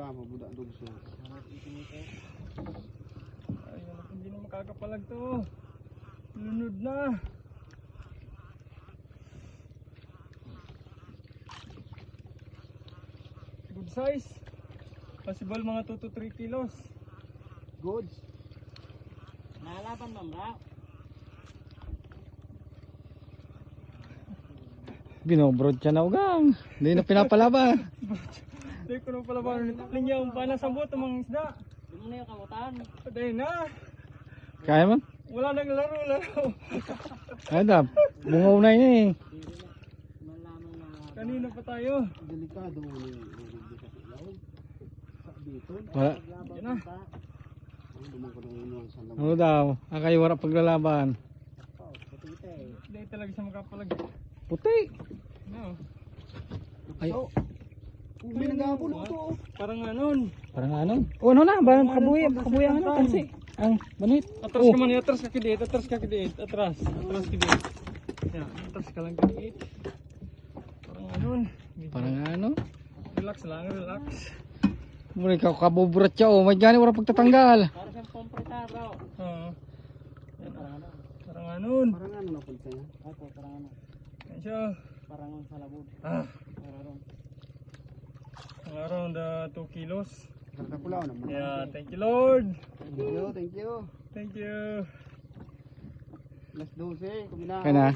Bravo, budak dugso. Ay, hindi na makakapalag to. Lunod na. Good size. Possible mga 2 to 3 kilos. Good. Nalaban mo bro. Binobrod siya na ugang. Hindi na pinapalaban. Hindi ko na pala ba nitapling niya kung paano sabot ang mga isda. Di mo na yung kamutan. Patay na. Kaya mo? Wala nang laro. Ay dap. Bungaw na yun eh. Malaman na. Kanina pa tayo. Delikado mo yung dito. Wala. Yan na. Dumang ko ng inuwan sa lamang. Ano daw? Akay wala paglalaban. Hindi talaga siya makapalag. Puti. No. Ay. May naghahabol ito. Parang anon. Parang ano? O ano na? Parang kabuya ang ano? Tansi. Ang banit. Atras ka man, atras ka kidit, atras ka kidit, atras kidit. Yan, atras ka lang kidit. Parang anon. Parang ano? Relax lang, relax. Muli ka kabuburat siya oh. May gani wala pagtatanggal. Para siyang pomprita bro. Oo. Yan parang ano. Parang anon. Parang ano na punta niya? Ako parang ano. Yan siya. Parang sa labod. Parang Around 2 kilos. Kakakulaw naman. Yeah, thank you Lord. Thank you, thank you. Thank you. Alas 12, kuminahan. Kaya na.